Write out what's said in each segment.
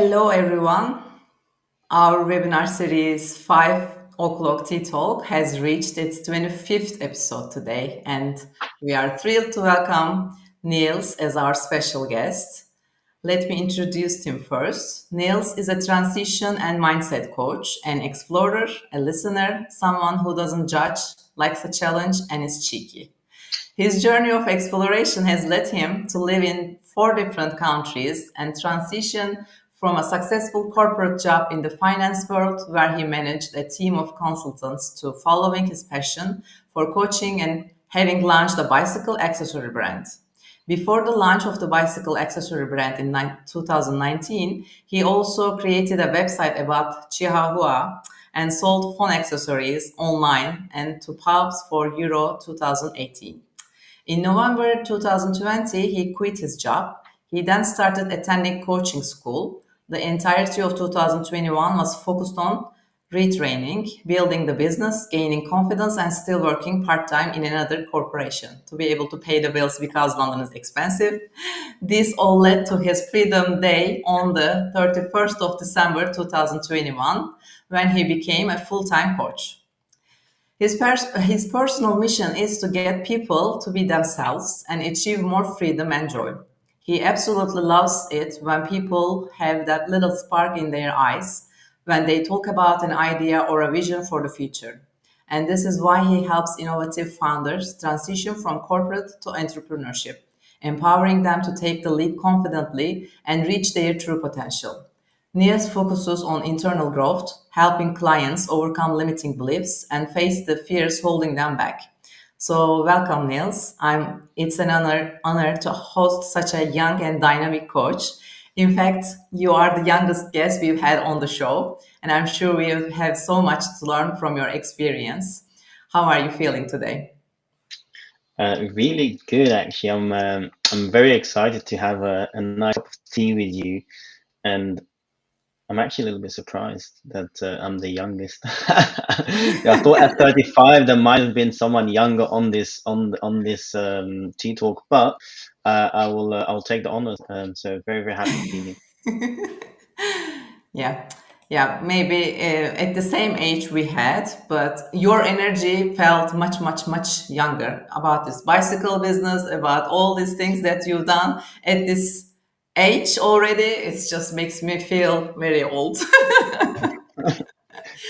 Hello, everyone. Our webinar series 5 o'clock tea talk has reached its 25th episode today, and we are thrilled to welcome Nils as our special guest. Let me introduce him first. Nils is a transition and mindset coach, an explorer, a listener, someone who doesn't judge, likes a challenge, and is cheeky. His journey of exploration has led him to live in four different countries and transition from a successful corporate job in the finance world, where he managed a team of consultants, to following his passion for coaching and having launched a bicycle accessory brand. Before the launch of the bicycle accessory brand in 2019, he also created a website about Chihuahua and sold phone accessories online and to pubs for Euro 2018. In November 2020, he quit his job. He then started attending coaching school. The entirety of 2021 was focused on retraining, building the business, gaining confidence, and still working part time in another corporation to be able to pay the bills because London is expensive. This all led to his Freedom Day on the 31st of December 2021, when he became a full time coach. His personal mission is to get people to be themselves and achieve more freedom and joy. He absolutely loves it when people have that little spark in their eyes when they talk about an idea or a vision for the future. And this is why he helps innovative founders transition from corporate to entrepreneurship, empowering them to take the leap confidently and reach their true potential. Niels focuses on internal growth, helping clients overcome limiting beliefs and face the fears holding them back. So, welcome, Niels. It's an honor to host such a young and dynamic coach. In fact, you are the youngest guest we've had on the show, and I'm sure we have so much to learn from your experience. How are you feeling today? Really good, actually. I'm very excited to have a nice cup of tea with you, and I'm actually a little bit surprised that I'm the youngest. Yeah, I thought at 35 there might have been someone younger on this tea talk, but I'll take the honors. So very happy to be here. Yeah, yeah, maybe at the same age we had, but your energy felt much younger about this bicycle business, about all these things that you've done at this age already. It just makes me feel very old.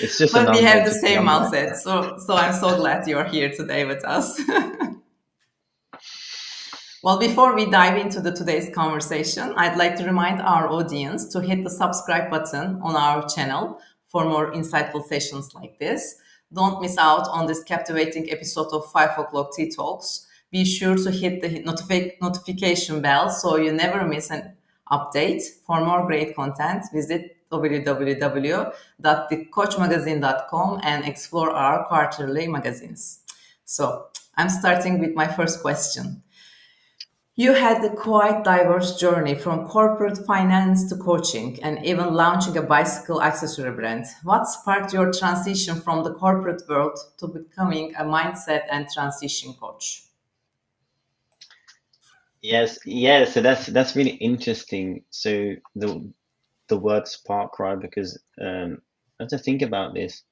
It's just a But we number. have It's the just a same number. mindset, so I'm so glad you're here today with us. Well, before we dive into today's conversation, I'd like to remind our audience to hit the subscribe button on our channel for more insightful sessions like this. Don't miss out on this captivating episode of 5 o'clock Tea Talks. Be sure to hit the notification bell so you never miss an update. For more great content, visit www.thecoachmagazine.com and explore our quarterly magazines. So, I'm starting with my first question. You had a quite diverse journey from corporate finance to coaching and even launching a bicycle accessory brand. What sparked your transition from the corporate world to becoming a mindset and transition coach? Yes, yeah. So that's really interesting. So the word spark, right? Because as I think about this,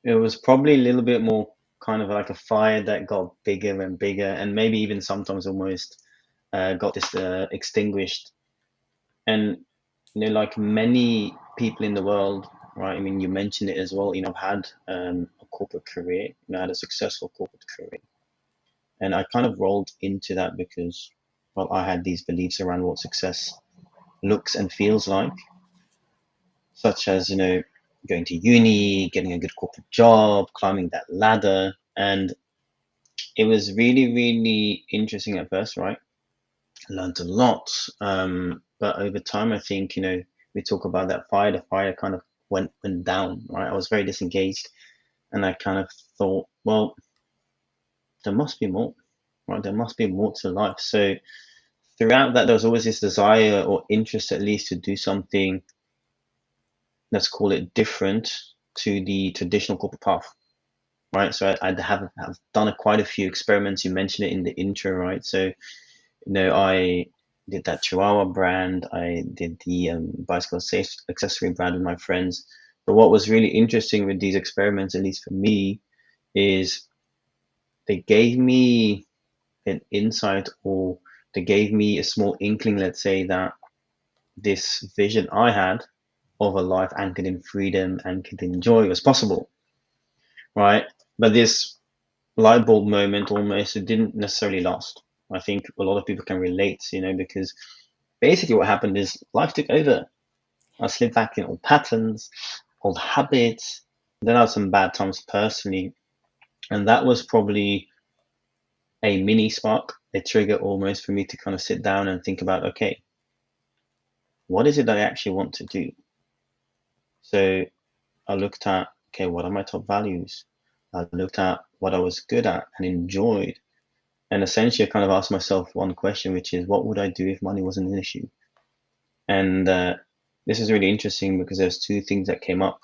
it was probably a little bit more kind of like a fire that got bigger and bigger, and maybe even sometimes almost got this extinguished. And like many people in the world, right? I mean, you mentioned it as well. I've had a corporate career. I had a successful corporate career, and I kind of rolled into that because, well, I had these beliefs around what success looks and feels like, such as going to uni, getting a good corporate job, climbing that ladder, and it was really interesting at first, right? I learned a lot, but over time, I think we talk about that fire. The fire kind of went down, right? I was very disengaged, and I kind of thought, well, there must be more, right? There must be more to life. So throughout that, there was always this desire or interest, at least, to do something, let's call it different to the traditional corporate path, right? So have done quite a few experiments. You mentioned it in the intro, right? So I did that Chihuahua brand. I did the bicycle safe accessory brand with my friends. But what was really interesting with these experiments, at least for me, is they gave me an insight, or they gave me a small inkling, let's say, that this vision I had of a life anchored in freedom, anchored in joy was possible, right? But this light bulb moment almost, it didn't necessarily last. I think a lot of people can relate, because basically what happened is life took over. I slipped back in old patterns, old habits. Then I had some bad times personally. And that was probably a mini spark, a trigger almost for me to kind of sit down and think about, okay, what is it that I actually want to do? So I looked at, okay, what are my top values? I looked at what I was good at and enjoyed. And essentially, I kind of asked myself one question, which is, what would I do if money wasn't an issue? And this is really interesting because there's two things that came up.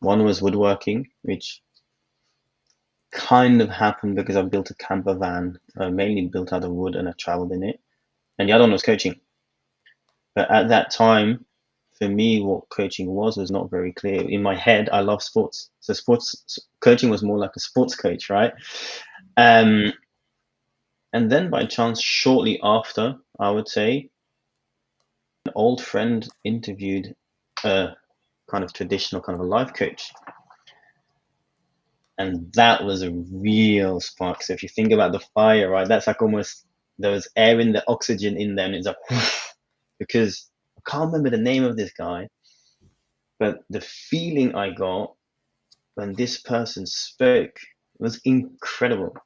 One was woodworking, which kind of happened because I built a camper van, mainly built out of wood, and I traveled in it. And the other one was coaching. But at that time, for me, what coaching was not very clear. In my head, I love sports. So sports coaching was more like a sports coach, right? Um, and then by chance, shortly after, I would say, an old friend interviewed a kind of traditional kind of a life coach. And that was a real spark. So if you think about the fire, right, that's like almost there was air in the oxygen in there, and it's like because I can't remember the name of this guy, but the feeling I got when this person spoke was incredible.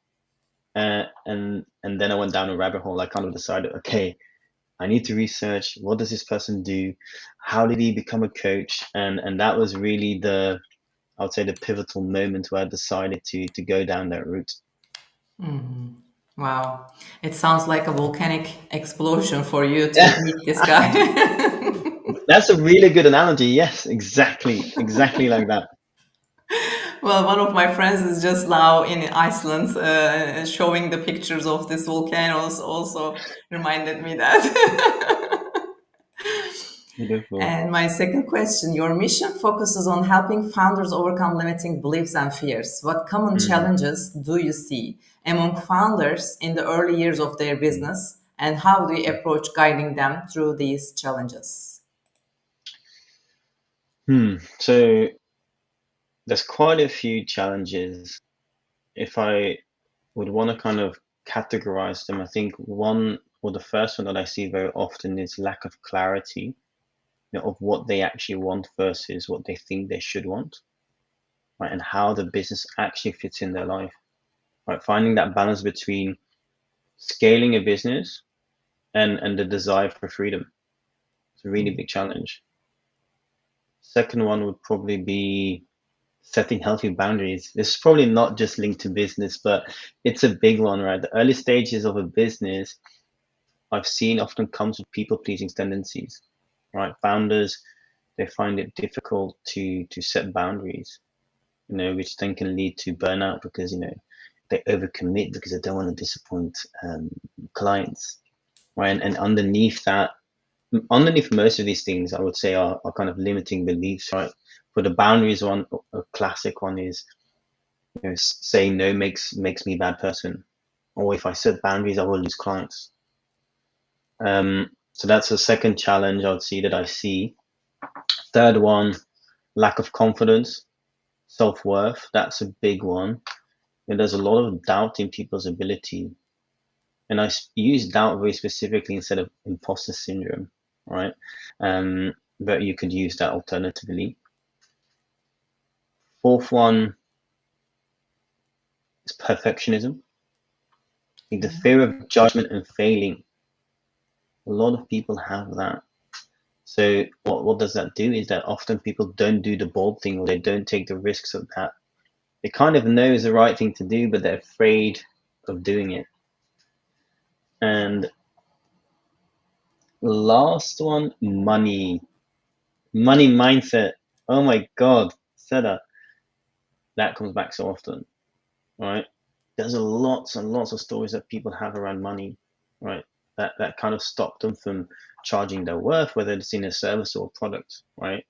And then I went down a rabbit hole. I kind of decided, okay, I need to research what does this person do, how did he become a coach, and that was really I would say the pivotal moment where I decided to go down that route. Wow. It sounds like a volcanic explosion for you to meet this guy. That's a really good analogy. Yes, exactly like that. Well, one of my friends is just now in Iceland showing the pictures of these volcanoes, also reminded me that. Beautiful. And my second question, your mission focuses on helping founders overcome limiting beliefs and fears. What common Mm, challenges do you see among founders in the early years of their mm, business, and how do you approach guiding them through these challenges? So there's quite a few challenges. If I would want to kind of categorize them, I think one or the first one that I see very often is lack of clarity, of what they actually want versus what they think they should want, right? And how the business actually fits in their life, right? Finding that balance between scaling a business and the desire for freedom. It's a really big challenge. Second one would probably be setting healthy boundaries. This is probably not just linked to business, but it's a big one, right? The early stages of a business I've seen often comes with people pleasing tendencies, right? Founders, they find it difficult to set boundaries, which then can lead to burnout because, they overcommit because they don't want to disappoint clients, right? And underneath most of these things, I would say are kind of limiting beliefs, right? For the boundaries one, a classic one is, saying no makes me a bad person, or if I set boundaries, I will lose clients. So that's the second challenge I would see that I see. Third one, lack of confidence, self-worth. That's a big one. And there's a lot of doubt in people's ability. And I use doubt very specifically instead of imposter syndrome, right? But you could use that alternatively. Fourth one is perfectionism. Like the fear of judgment and failing. A lot of people have that. So what does that do is that often people don't do the bold thing, or they don't take the risks of that. They kind of know is the right thing to do, but they're afraid of doing it. And last one, money. Money mindset. Oh my God, Seda. That comes back so often, right? There's lots and lots of stories that people have around money, right? that kind of stop them from charging their worth, whether it's in a service or a product, right?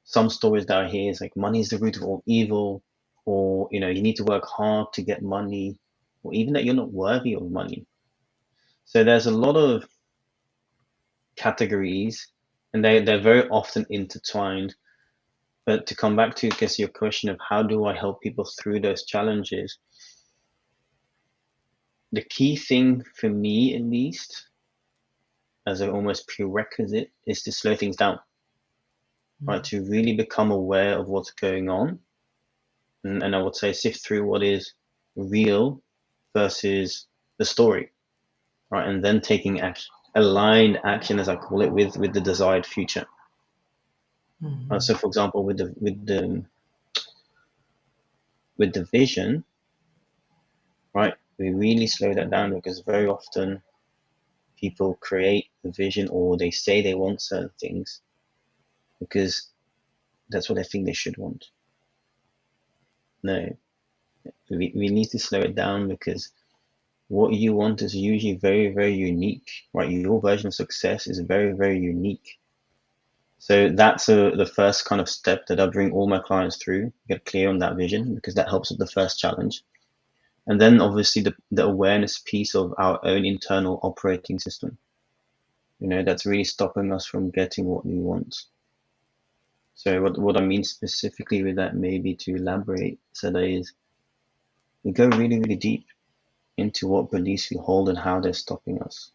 Some stories that I hear is like money is the root of all evil, or you need to work hard to get money, or even that you're not worthy of money. So there's a lot of categories, and they're very often intertwined. But to come back to, I guess, your question of how do I help people through those challenges, the key thing for me, at least, as an almost prerequisite, is to slow things down, right? To really become aware of what's going on, and I would say sift through what is real versus the story, right? And then taking action, aligned action, as I call it, with the desired future. So, for example, with the vision, right? We really slow that down because very often people create a vision or they say they want certain things because that's what they think they should want. No, we need to slow it down because what you want is usually very, very unique, right? Your version of success is very, very unique. So that's the first kind of step that I bring all my clients through, get clear on that vision because that helps with the first challenge. And then obviously the awareness piece of our own internal operating system, that's really stopping us from getting what we want. So what I mean specifically with that, maybe to elaborate, Seda, is we go really, really deep into what beliefs we hold and how they're stopping us.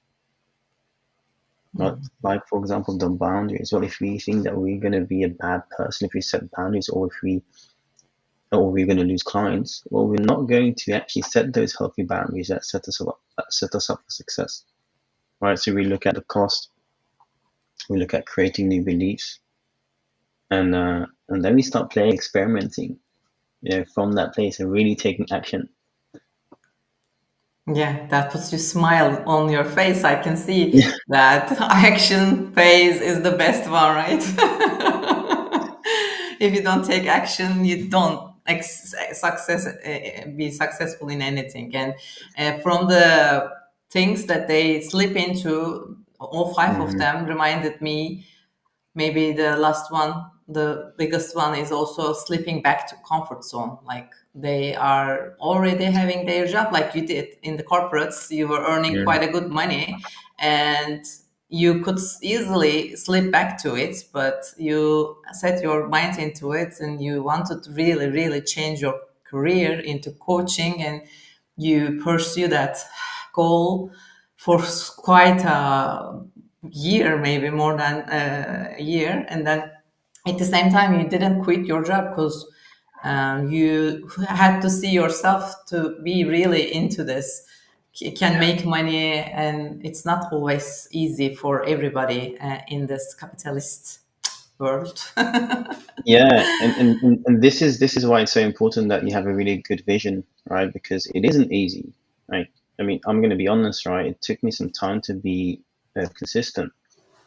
Not like, for example, the boundaries. Well, if we think that we're going to be a bad person if we set boundaries, or we're going to lose clients, well, we're not going to actually set those healthy boundaries that set us up for success, right? So we look at the cost, we look at creating new beliefs, and then we start playing, experimenting, from that place and really taking action. Yeah, that puts you smile on your face. I can see Yeah. that action phase is the best one, right? If you don't take action, you don't be successful in anything. And from the things that they slip into, all five of Mm-hmm. them reminded me. Maybe the last one, the biggest one, is also slipping back to comfort zone. Like they are already having their job, like you did in the corporates. You were earning Yeah. quite a good money, and you could easily slip back to it, but you set your mind into it, and you wanted to really, really change your career into coaching, and you pursue that goal for quite a year, maybe more than a year, and then at the same time you didn't quit your job because you had to see yourself to be really into this, can make money, and it's not always easy for everybody in this capitalist world. Yeah, and this is why it's so important that you have a really good vision, right? Because it isn't easy, right? I mean, I'm going to be honest, right? It took me some time to be consistent,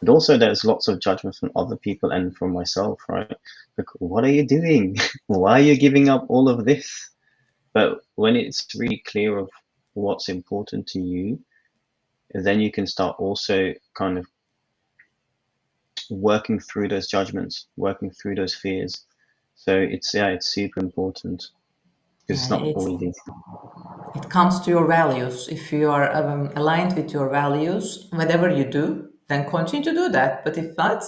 but also there's lots of judgment from other people and from myself, right? Like, what are you doing? Why are you giving up all of this? But when it's really clear of what's important to you, then you can start also kind of working through those judgments, working through those fears. So it's super important because it's Yeah, not always easy. it comes to your values. If you are aligned with your values, whatever you do, then continue to do that. But if not,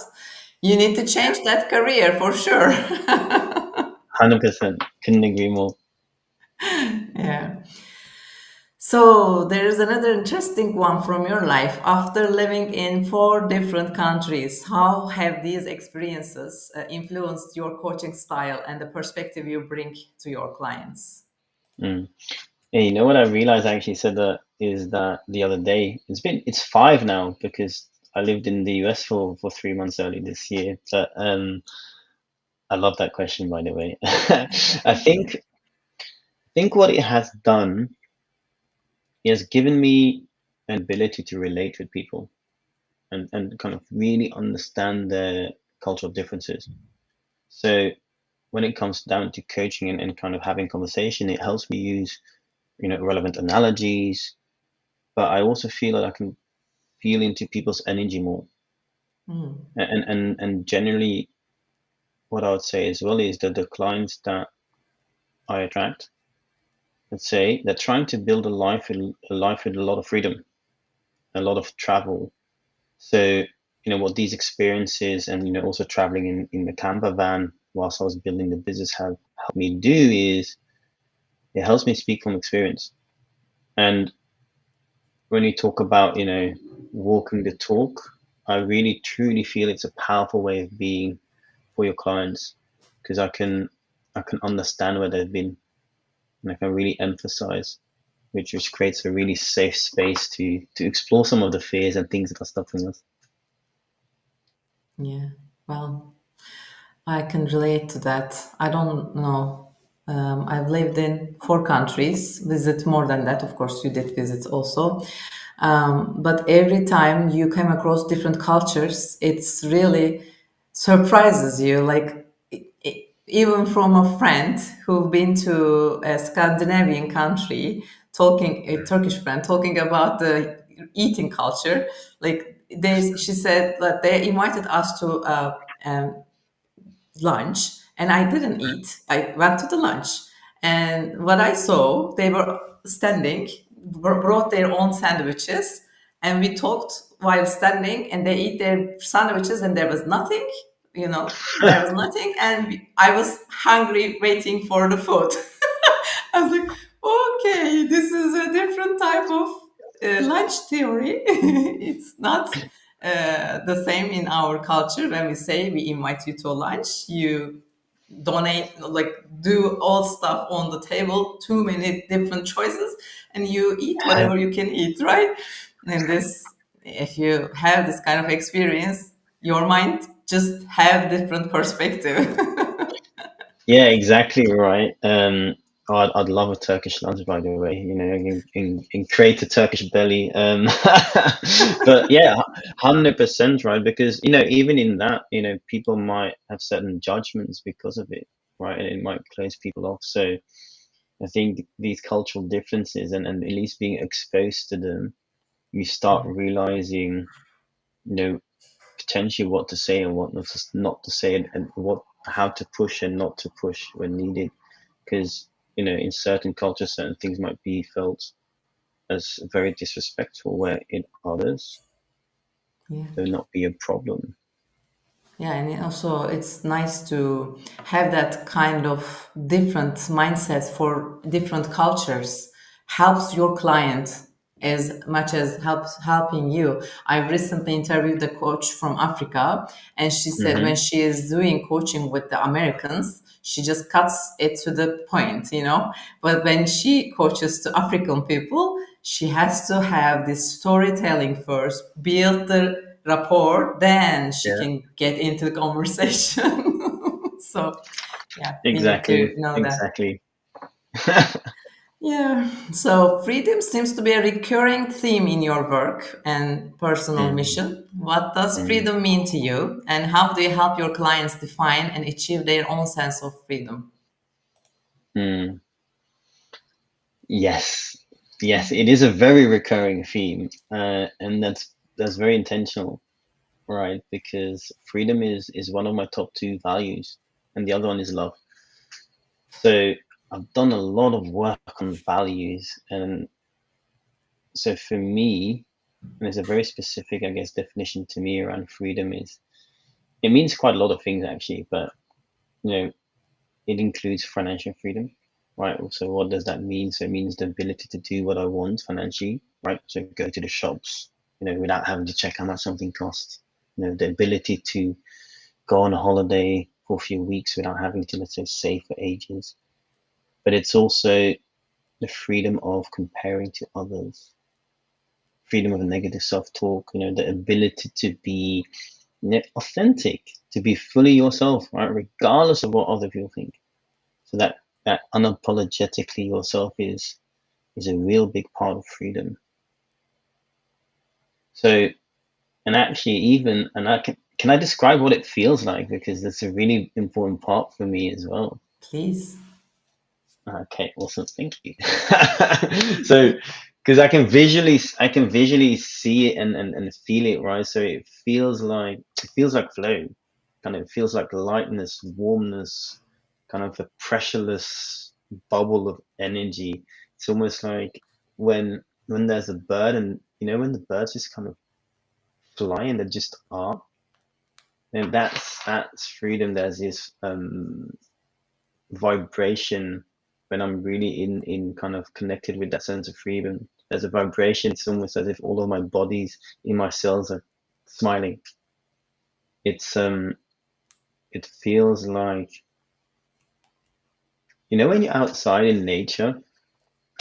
you need to change that career for sure. 100%. Couldn't agree more. Yeah. So there's another interesting one from your life. After living in four different countries, how have these experiences influenced your coaching style and the perspective you bring to your clients? Mm. And you know what I realized I actually said that is that the other day, it's 5 now because I lived in the US for 3 months early this year. But I love that question, by the way. I think what it has done is given me an ability to relate with people and kind of really understand their cultural differences. So when it comes down to coaching and kind of having conversation, it helps me use relevant analogies, but I also feel that I can feel into people's energy more. Mm. And generally, what I would say as well is that the clients that I attract, let's say, they're trying to build a life with a lot of freedom, a lot of travel. So, what these experiences and, also traveling in the camper van whilst I was building the business have helped me do is it helps me speak from experience. And when you talk about, walking the talk, I really truly feel it's a powerful way of being for your clients because I can understand where they've been and I can really emphasize, which creates a really safe space to explore some of the fears and things that are stopping us. Yeah. Well, I can relate to that. I don't know. I've lived in 4 countries, visit more than that. Of course, you did visit also. But every time you come across different cultures, it's really surprises you. Like, even from a friend who've been to a Scandinavian country, talking a Turkish friend talking about the eating culture. Like, she said that they invited us to lunch, and I didn't eat. I went to the lunch, and what I saw, they were standing, brought their own sandwiches, and we talked while standing, and they eat their sandwiches, and there was nothing. There was nothing, and I was hungry, waiting for the food. I was like, okay, this is a different type of lunch theory. It's not the same in our culture. When we say we invite you to a lunch, you donate, like, do all stuff on the table, too many different choices, and you eat whatever you can eat, right? And this, if you have this kind of experience, your mind just have different perspective. Yeah, exactly right. I'd love a Turkish lunch, by the way. And create a Turkish belly. But yeah, 100% right. Because even in that, people might have certain judgments because of it, right? And it might close people off. So I think these cultural differences and at least being exposed to them, you start realizing, you know, potentially what to say and what not to say, and what how to push and not to push when needed. Because in certain cultures, certain things might be felt as very disrespectful, where in others Yeah. they'll not be a problem. Yeah, and also it's nice to have that kind of different mindset for different cultures. Helps your client as much as helping you. I recently interviewed a coach from Africa, and she said when Hmm. she is doing coaching with the Americans, she just cuts it to the point. But when she coaches to African people, she has to have this storytelling first, build the rapport, then she Yeah, can get into the conversation. So, yeah, we need to exactly, know that. exactly. Yeah. So, freedom seems to be a recurring theme in your work and personal Mm, mission. What does mm, freedom mean to you, and how do you help your clients define and achieve their own sense of freedom? mm. Yes, yes, it is a very recurring theme, and that's very intentional, right? Because freedom is one of my top two values, and the other one is love. So I've done a lot of work on values, and so for me, and there's a very specific, I guess, definition to me around freedom is it means quite a lot of things actually, but you know, it includes financial freedom, right? So what does that mean? So it means the ability to do what I want financially, right? So go to the shops, without having to check how much something costs. The ability to go on a holiday for a few weeks without having to, let's say, save for ages. But it's also the freedom of comparing to others, freedom of negative self-talk, the ability to be authentic, to be fully yourself, right? Regardless of what other people think. So that unapologetically yourself is a real big part of freedom. So, and actually even, and can I describe what it feels like? Because that's a really important part for me as well. Please. Okay, awesome. Thank you. So, because I can visually see it and feel it, right? So it feels like flow, kind of feels like lightness, warmness, kind of a pressureless bubble of energy. It's almost like when there's a bird, and when the birds just kind of fly and they just are, and that's freedom. There's this vibration when I'm really in kind of connected with that sense of freedom. There's a vibration. It's almost as if all of my bodies in my cells are smiling. It's it feels like when you're outside in nature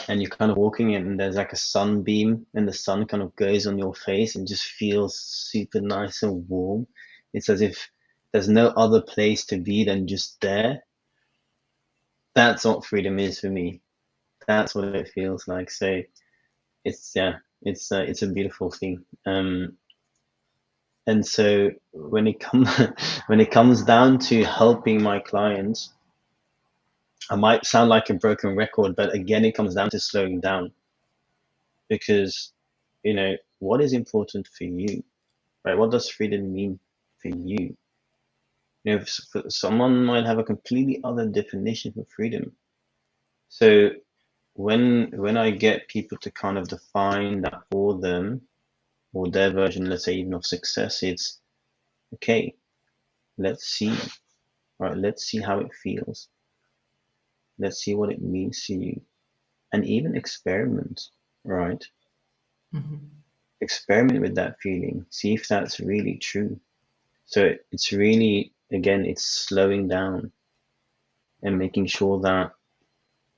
and you're kind of walking and there's like a sunbeam and the sun kind of goes on your face and just feels super nice and warm. It's as if there's no other place to be than just there. That's what freedom is for me. That's what it feels like. So it's a beautiful thing. And so when it comes when it comes down to helping my clients, I might sound like a broken record, but again, it comes down to slowing down because what is important for you, right? What does freedom mean for you? Someone might have a completely other definition for freedom. So when I get people to kind of define that for them or their version, let's say even of success, it's okay. Let's see, right? Let's see how it feels. Let's see what it means to you, and even experiment, right? Mhm. Experiment with that feeling. See if that's really true. So it's really, again, it's slowing down and making sure that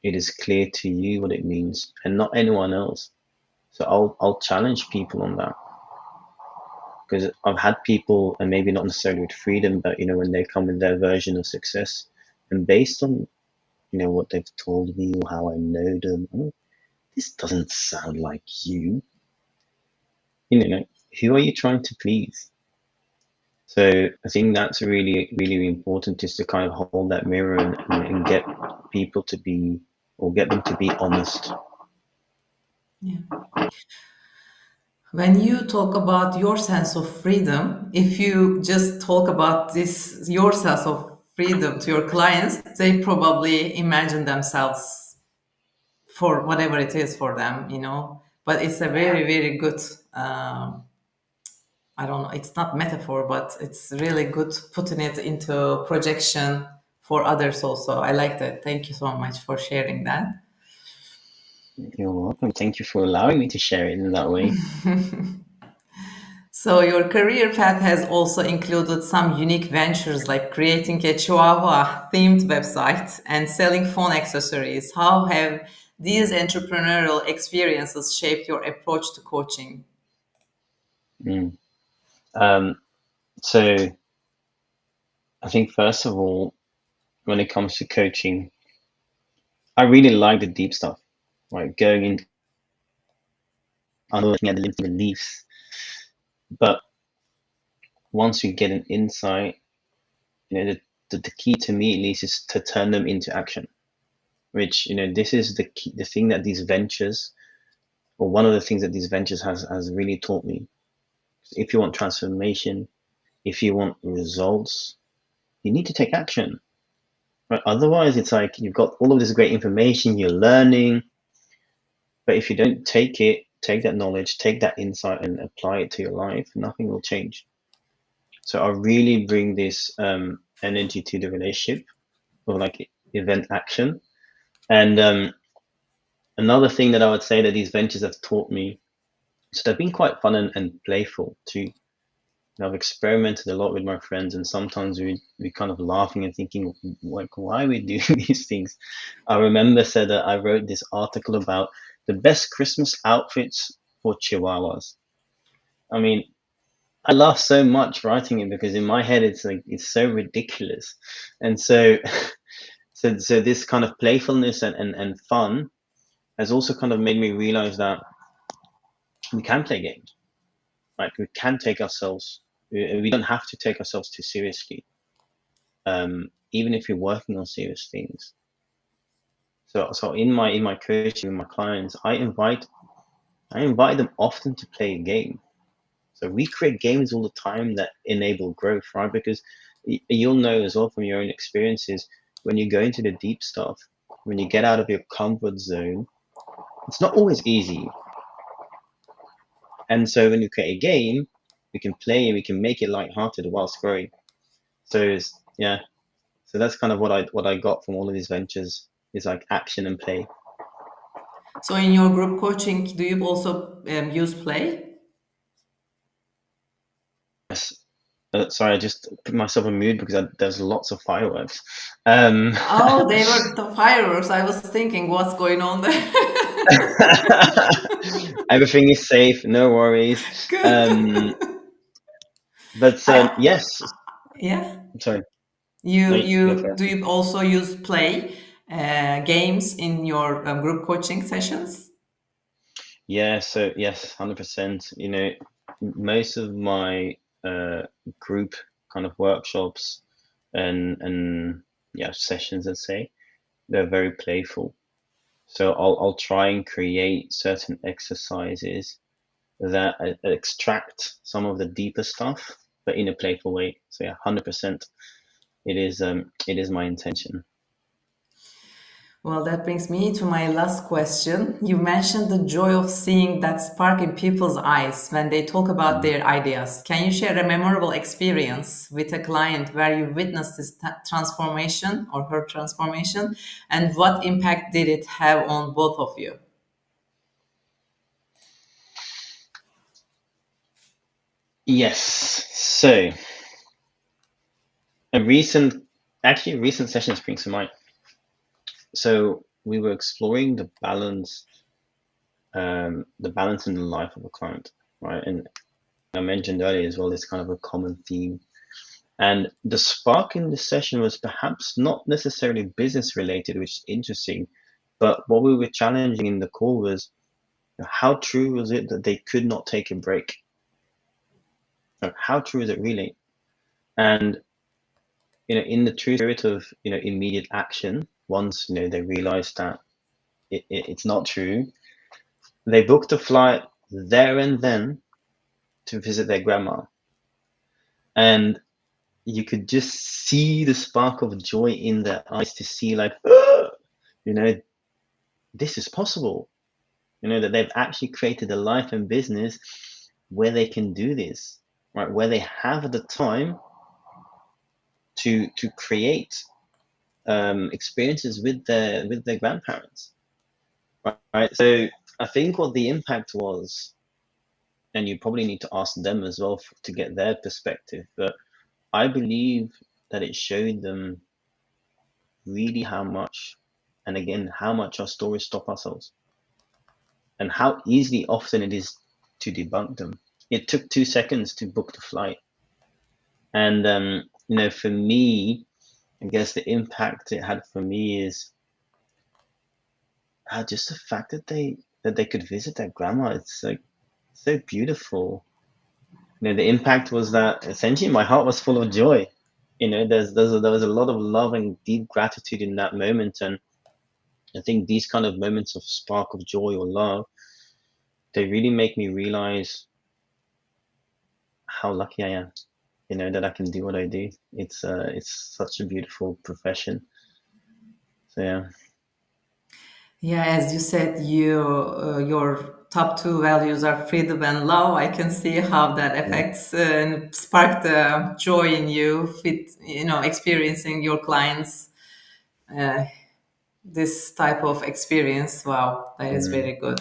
it is clear to you what it means and not anyone else. So I'll challenge people on that because I've had people, and maybe not necessarily with freedom, but when they come with their version of success, and based on what they've told me or how I know them, "Oh, this doesn't sound like you. Who are you trying to please?" So I think that's really, really important, is to kind of hold that mirror and get people to be, or get them to be honest. Yeah. When you talk about your sense of freedom, if you just talk about this, your sense of freedom to your clients, they probably imagine themselves for whatever it is for them. But it's a very, very good, I don't know, it's not metaphor, but it's really good putting it into projection for others also. I like that. Thank you so much for sharing that. You're welcome. Thank you for allowing me to share it in that way. So your career path has also included some unique ventures like creating a Chihuahua themed website and selling phone accessories. How have these entrepreneurial experiences shaped your approach to coaching? Mm. Um, so I think first of all, when it comes to coaching, I really like the deep stuff, right? Going into looking at the limiting beliefs. But once you get an insight, the key to me at least is to turn them into action. Which this is the key, the thing that these ventures, or one of the things that these ventures has really taught me. If you want transformation, if you want results, you need to take action. Right? Otherwise, it's like you've got all of this great information, you're learning, but if you don't take that knowledge, take that insight, and apply it to your life, nothing will change. So I really bring this energy to the relationship of like event action. And another thing that I would say that these ventures have taught me, so they've been quite fun and playful too. I've experimented a lot with my friends, and sometimes we kind of laughing and thinking, like, why are we doing these things? I remember said that I wrote this article about the best Christmas outfits for Chihuahuas. I mean, I laugh so much writing it because in my head it's like it's so ridiculous, and so so this kind of playfulness and fun has also kind of made me realize that we can play games. Right? We can take ourselves. We don't have to take ourselves too seriously, even if you're working on serious things. So in my coaching with my clients, I invite I invite them often to play a game. So we create games all the time that enable growth, right? Because you'll know as well from your own experiences, when you go into the deep stuff, when you get out of your comfort zone, it's not always easy. And so when you create a game, we can play and we can make it lighthearted whilst growing. So yeah, so that's kind of what I got from all of these ventures is like action and play. So in your group coaching, do you also use play? Yes. Sorry, I just put myself in mood because there's lots of fireworks. Um, Oh, they were the fireworks. I was thinking, what's going on there? everything is safe, no worries. Um, Good. but I, yes, yeah. sorry, You no, you go you first. do you also use play games in your group coaching sessions? Yeah, so yes, 100%. You know, most of my uh, group kind of workshops and yeah, sessions, let's say, they're very playful. So I'll try and create certain exercises that extract some of the deeper stuff, but in a playful way. So yeah, 100%. It is my intention. Well, that brings me to my last question. You mentioned the joy of seeing that spark in people's eyes when they talk about Mm. their ideas. Can you share a memorable experience with a client where you witnessed this transformation or her transformation, and what impact did it have on both of you? Yes. So a recent, actually, a recent session springs to mind. So we were exploring the balance in the life of a client, right? And I mentioned earlier as well, it's kind of a common theme. And the spark in this session was perhaps not necessarily business related, which is interesting, but what we were challenging in the call was how true was it that they could not take a break? How true is it really? And in the true spirit of immediate action, once they realized that it's not true, they booked a flight there and then to visit their grandma, and you could just see the spark of joy in their eyes to see like, you know, this is possible. That they've actually created a life and business where they can do this, right? Where they have the time to create experiences with their grandparents, right? So I think what the impact was, and you probably need to ask them as well to get their perspective, but I believe that it showed them really how much, and again, how much our stories stop ourselves, and how easily often it is to debunk them. It took 2 seconds to book the flight, and for me, I guess the impact it had for me is just the fact that they could visit their grandma. It's like so beautiful. The impact was that essentially my heart was full of joy. There was a lot of love and deep gratitude in that moment, and I think these kind of moments of spark of joy or love, they really make me realize how lucky I am. That I can do what I do. It's such a beautiful profession. So yeah. Yeah, as you said, your top two values are freedom and love. I can see how that Mm. affects and spark the joy in you with experiencing your clients uh, this type of experience. Wow, that is Mm. very good.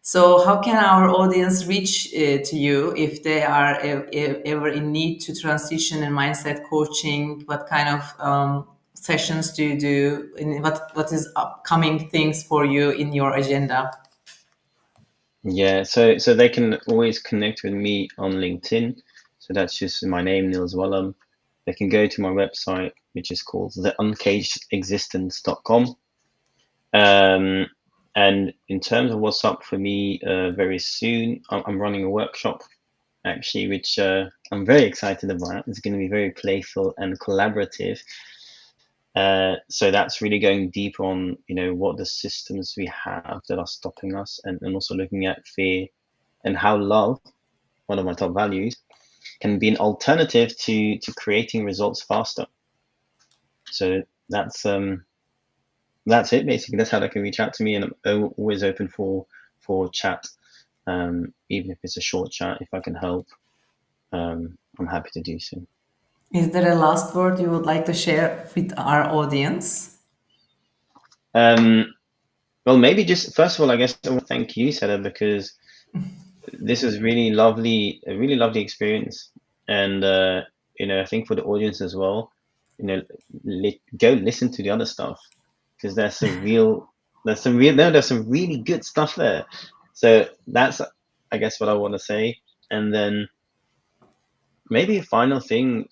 So, how can our audience reach to you if they are ever in need to transition in mindset coaching? What kind of sessions do you do? And what is upcoming things for you in your agenda? Yeah, so they can always connect with me on LinkedIn. So that's just my name, Nils Welham. They can go to my website, which is called theuncagedexistence.com. Um, and in terms of what's up for me, very soon, I'm running a workshop actually, which I'm very excited about. It's going to be very playful and collaborative. So that's really going deep on, what the systems we have that are stopping us, and also looking at fear and how love, one of my top values, can be an alternative to creating results faster. So that's it basically. That's how they can reach out to me, and I'm always open for chat, even if it's a short chat. If I can help, I'm happy to do so. Is there a last word you would like to share with our audience? Um, well, maybe just first of all, I guess I want to thank you, Seda, because this was really lovely, a really lovely experience, and I think for the audience as well, go listen to the other stuff because there's some really good stuff there. So that's, I guess, what I want to say, and then maybe a final thing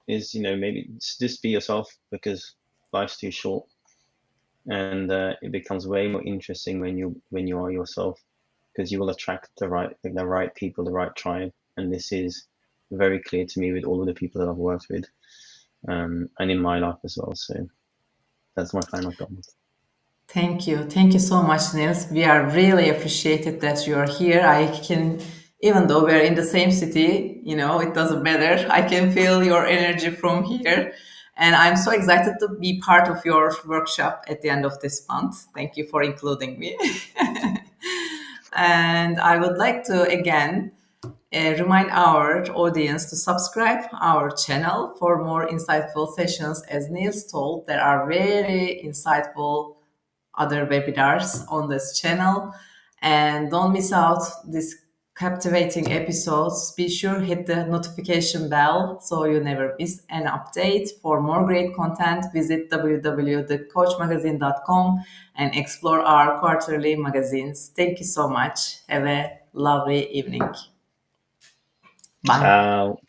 is, maybe just be yourself because life's too short, and it becomes way more interesting when you are yourself because you will attract the right people, the right tribe, and this is very clear to me with all of the people that I've worked with, and in my life as well. So that's my final comment. Thank you. Thank you so much, Nils. We are really appreciated that you are here. I can, even though we're in the same city, it doesn't matter. I can feel your energy from here. And I'm so excited to be part of your workshop at the end of this month. Thank you for including me. And I would like to again remind our audience to subscribe our channel for more insightful sessions. As Niels told, there are very insightful other webinars on this channel, and don't miss out these captivating episodes. Be sure hit the notification bell so you never miss an update. For more great content, visit www.thecoachmagazine.com and explore our quarterly magazines. Thank you so much. Have a lovely evening. Bye. Ciao.